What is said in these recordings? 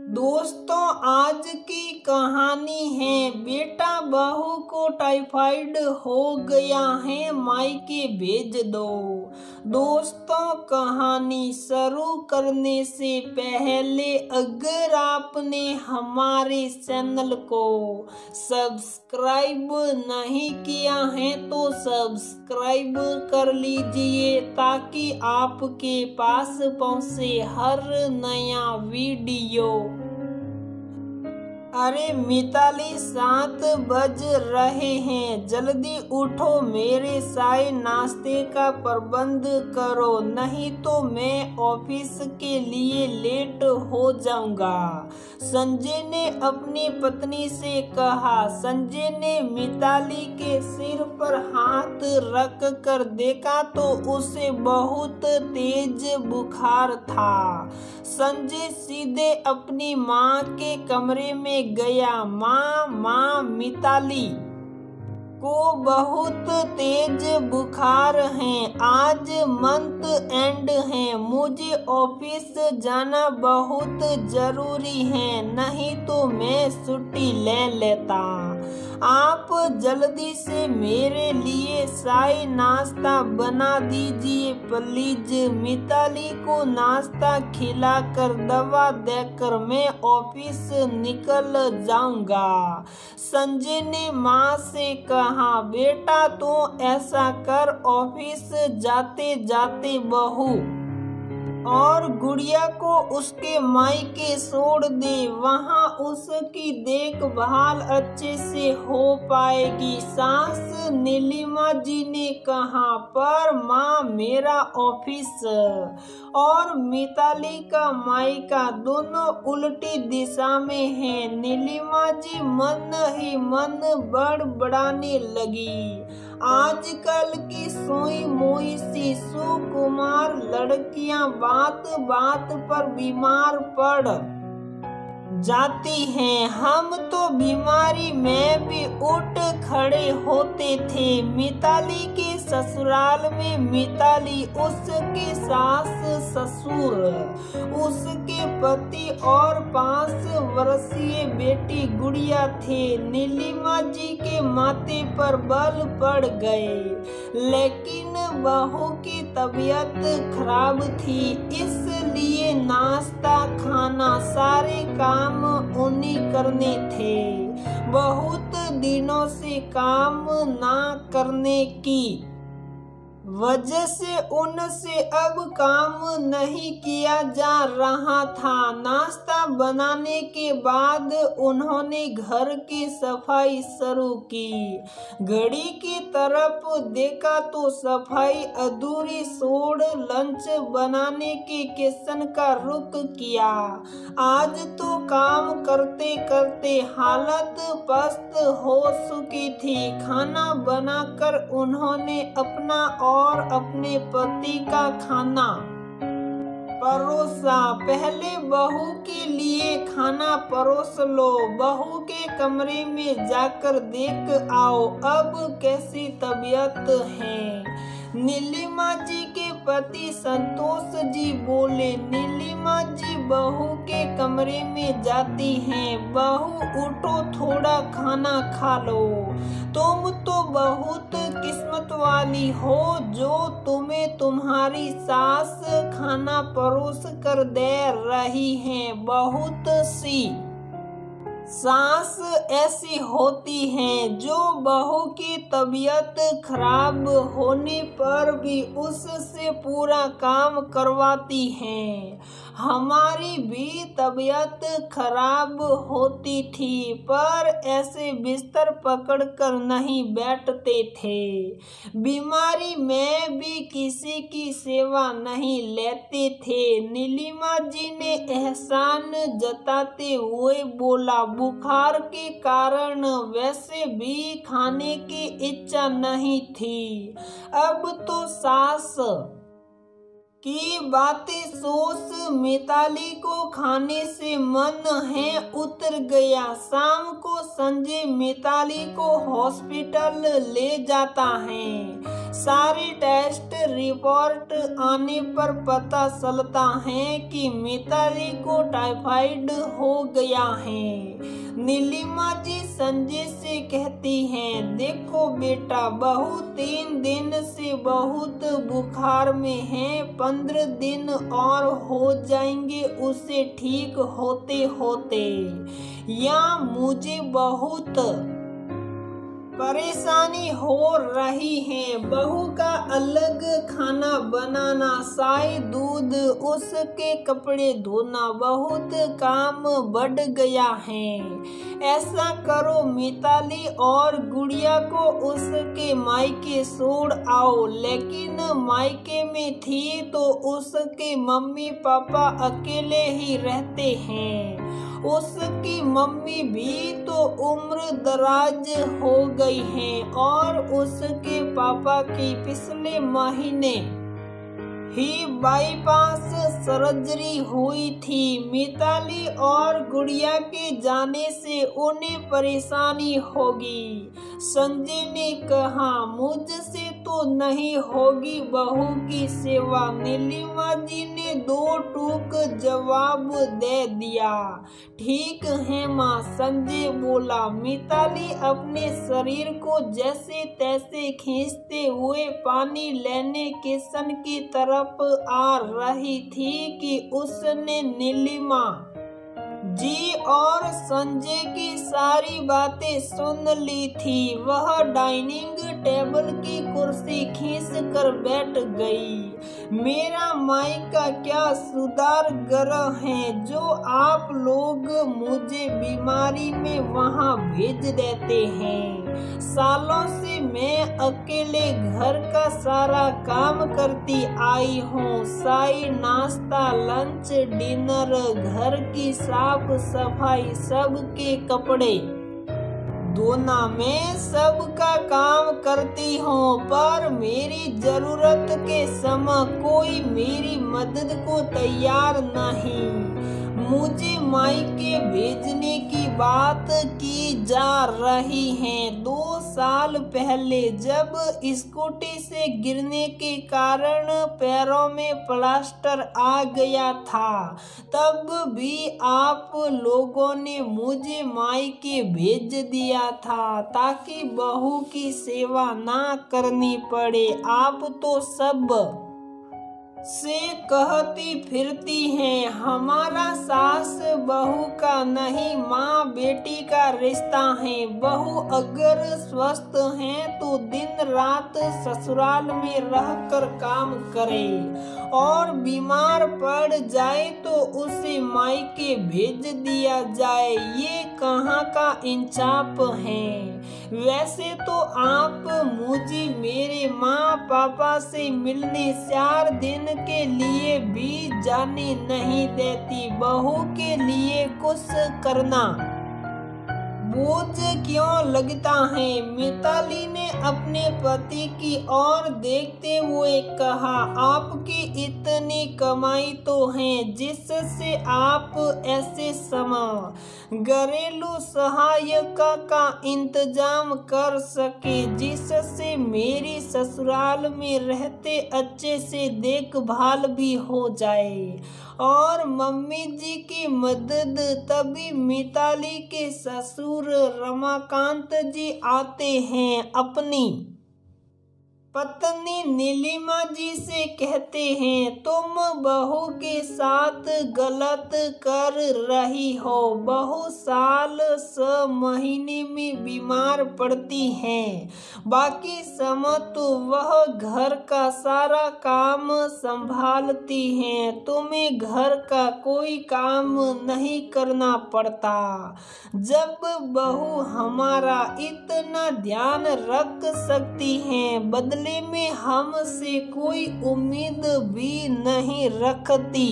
दोस्तों, आज की कहानी है बेटा बहू को टाइफाइड हो गया है, मायके भेज दो। दोस्तों, कहानी शुरू करने से पहले अगर आपने हमारे चैनल को सब्सक्राइब नहीं किया है तो सब्सक्राइब कर लीजिए ताकि आपके पास पहुंचे हर नया वीडियो। अरे मिताली, 7 बज रहे हैं, जल्दी उठो, मेरे चाय नाश्ते का प्रबंध करो, नहीं तो मैं ऑफिस के लिए लेट हो जाऊंगा। संजय ने अपनी पत्नी से कहा। संजय ने मिताली के सिर पर हाथ रख कर देखा तो उसे बहुत तेज बुखार था। संजय सीधे अपनी माँ के कमरे में गया। माँ, मिताली को बहुत तेज बुखार है, आज मंथ एंड है, मुझे ऑफिस जाना बहुत जरूरी है, नहीं तो मैं छुट्टी ले लेता। आप जल्दी से मेरे लिए चाय नाश्ता बना दीजिए प्लीज। मिताली को नाश्ता खिलाकर दवा देकर मैं ऑफिस निकल जाऊंगा। संजय ने माँ से कहा, बेटा तो ऐसा कर, ऑफिस जाते जाते बहू और गुड़िया को उसके मायके छोड़ दे, वहाँ उसकी देखभाल अच्छे से हो पाएगी। सास नीलिमा जी ने कहा, पर माँ मेरा ऑफिस और मिताली का मायका दोनों उल्टी दिशा में है। नीलिमा जी मन ही मन बड़बड़ाने लगी। आजकल की सोई मोई सी सुकुमार लड़कियां बात बात पर बीमार पड़ जाती हैं। हम तो बीमारी में भी उठ खड़े होते थे। मिताली के ससुराल में मिताली, उसके सास ससुर, उसके पति और 5 वर्षीय बेटी गुड़िया थे। नीलिमा जी के माथे पर बल पड़ गए, लेकिन बहू की तबीयत खराब थी, इसलिए नाश्ता खाना सारे काम उन्हीं करने थे। बहुत दिनों से काम ना करने की वजह से उनसे अब काम नहीं किया जा रहा था। नाश्ता बनाने के बाद उन्होंने घर की सफाई शुरू की। घड़ी की तरफ देखा तो सफाई अधूरी छोड़ लंच बनाने के किचन का रुख किया। आज तो काम करते करते हालत पस्त हो चुकी थी। खाना बनाकर उन्होंने अपना और अपने पति का खाना परोसा। पहले बहू के लिए खाना परोस लो, बहू के कमरे में जाकर देख आओ अब कैसी तबीयत है। नीलिमा जी के पति संतोष जी बोले। नीलिमा जी बहू के कमरे में जाती हैं। बहू उठो, थोड़ा खाना खा लो, तुम तो बहुत किस्मत वाली हो जो तुम्हें तुम्हारी सास खाना परोस कर दे रही है। बहुत सी सास ऐसी होती हैं जो बहू की तबीयत खराब होने पर भी उससे पूरा काम करवाती हैं। हमारी भी तबीयत खराब होती थी पर ऐसे बिस्तर पकड़कर नहीं बैठते थे। बीमारी में भी किसी की सेवा नहीं लेते थे। नीलिमा जी ने एहसान जताते हुए बोला, बुखार के कारण वैसे भी खाने की इच्छा नहीं थी। अब तो सास की बातें सोच मिताली को खाने से मन है उतर गया। शाम को संजय मिताली को हॉस्पिटल ले जाता है। सारी टेस्ट रिपोर्ट आने पर पता चलता है कि मिताली को टाइफाइड हो गया है। नीलिमा जी संजय से कहती हैं, देखो बेटा, बहू 3 दिन से बहुत बुखार में है, 15 दिन और हो जाएंगे उसे ठीक होते होते। या मुझे बहुत परेशानी हो रही है। बहू का अलग खाना बनाना, चाय दूध, उसके कपड़े धोना, बहुत काम बढ़ गया है। ऐसा करो मिताली और गुड़िया को उसके मायके छोड़ आओ। लेकिन मायके में थी तो उसके मम्मी पापा अकेले ही रहते हैं। उसकी मम्मी भी तो उम्र दराज हो गई है और उसके पापा की पिछले महीने ही बाईपास सर्जरी हुई थी। मिताली और गुड़िया के जाने से उन्हें परेशानी होगी। संजय ने कहा, मुझसे तो नहीं होगी बहू की सेवा। नीलिमा जी ने 2 टूक जवाब दे दिया। ठीक है माँ, संजय बोला। मिताली अपने शरीर को जैसे तैसे खींचते हुए पानी लेने किचन की तरफ आ रही थी कि उसने नीलिमा जी और संजय की सारी बातें सुन ली थी। वह डाइनिंग टेबल की कुर्सी खींच कर बैठ गई। मेरा मायका क्या सुधार ग्रह है जो आप लोग मुझे बीमारी में वहां भेज देते हैं। सालों से मैं अकेले घर का सारा काम करती आई हूँ। चाय, नाश्ता, लंच, डिनर, घर की साफ सफाई, सबके कपड़े धोना, मैं सबका काम करती हूँ। पर मेरी जरूरत के समय कोई मेरी मदद को तैयार नहीं। मुझे मायके भेजने की बात की जा रही है। 2 साल पहले जब स्कूटी से गिरने के कारण पैरों में प्लास्टर आ गया था, तब भी आप लोगों ने मुझे मायके भेज दिया था ताकि बहू की सेवा ना करनी पड़े। आप तो सब से कहती फिरती हैं, हमारा सास बहू का नहीं, माँ बेटी का रिश्ता है। बहू अगर स्वस्थ है तो दिन रात ससुराल में रहकर काम करे और बीमार पड़ जाए तो उसे मायके भेज दिया जाए। ये कहाँ का इंसाफ है। वैसे तो आप मुझे मेरे माँ पापा से मिलने 4 दिन के लिए भी जाने नहीं देती। बहू के लिए कुछ करना बोझ क्यों लगता है। मिताली ने अपने पति की ओर देखते हुए कहा, आपकी इतनी कमाई तो है जिससे आप ऐसे समय घरेलू सहायिका का इंतजाम कर सके, जिससे मेरी ससुराल में रहते अच्छे से देखभाल भी हो जाए। और मम्मी जी की मदद। तभी मिताली के ससुर रमाकांत जी आते हैं। अपनी पत्नी नीलिमा जी से कहते हैं, तुम बहू के साथ गलत कर रही हो। बहू साल 6 महीने में बीमार पड़ती हैं, बाकी समय तो वह घर का सारा काम संभालती हैं। तुम्हें घर का कोई काम नहीं करना पड़ता। जब बहू हमारा इतना ध्यान रख सकती हैं, बदले में हमसे कोई उम्मीद भी नहीं रखती।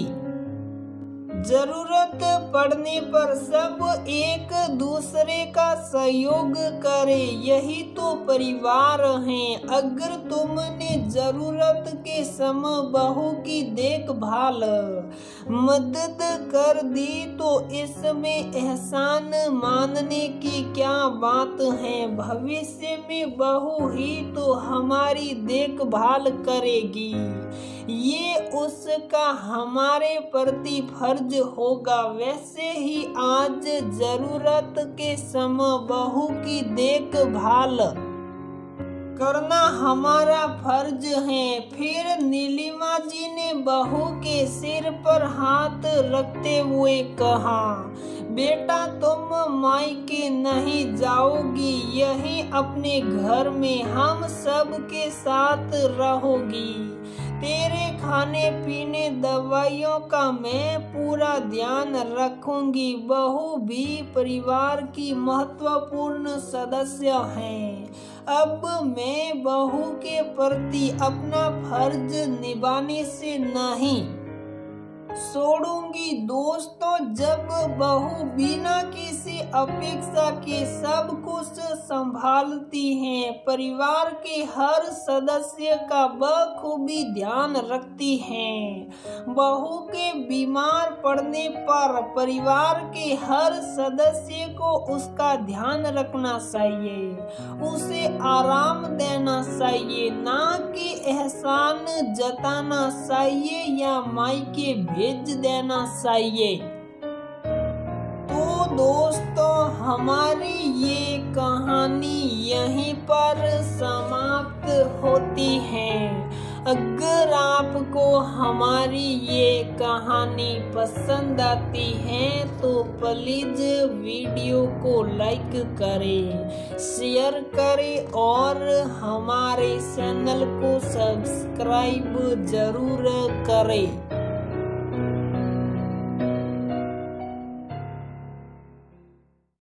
जरूरत पड़ने पर सब एक दूसरे का सहयोग करे, यही तो परिवार है। अगर तुमने जरूरत के समय बहू की देखभाल मदद कर दी तो इसमें एहसान मानने की क्या बात है। भविष्य में बहू ही तो हमारी देखभाल करेगी, ये उसका हमारे प्रति फर्ज होगा। वैसे ही आज जरूरत के समय बहू की देखभाल करना हमारा फर्ज है। फिर नीलिमा जी ने बहू के सिर पर हाथ रखते हुए कहा, बेटा तुम मायके नहीं जाओगी, यही अपने घर में हम सब के साथ रहोगी। तेरे खाने पीने दवाइयों का मैं पूरा ध्यान रखूंगी। बहू भी परिवार की महत्वपूर्ण सदस्य है। अब मैं बहू के प्रति अपना फर्ज निभाने से नहीं छोड़ूंगी। दोस्तों, जब बहू बिना किसी अपेक्षा के सब कुछ संभालती है, परिवार के हर सदस्य का बखूबी ध्यान रखती है। बहू के बीमार पड़ने पर परिवार के हर सदस्य को उसका ध्यान रखना चाहिए, उसे आराम देना चाहिए, ना कि एहसान जताना चाहिए या मायके भेज देना चाहिए। तो दोस्तों, हमारी ये कहानी यहीं पर समाप्त होती है। अगर आपको हमारी ये कहानी पसंद आती है तो प्लीज वीडियो को लाइक करें, शेयर करें और हमारे चैनल को सब्सक्राइब जरूर करें।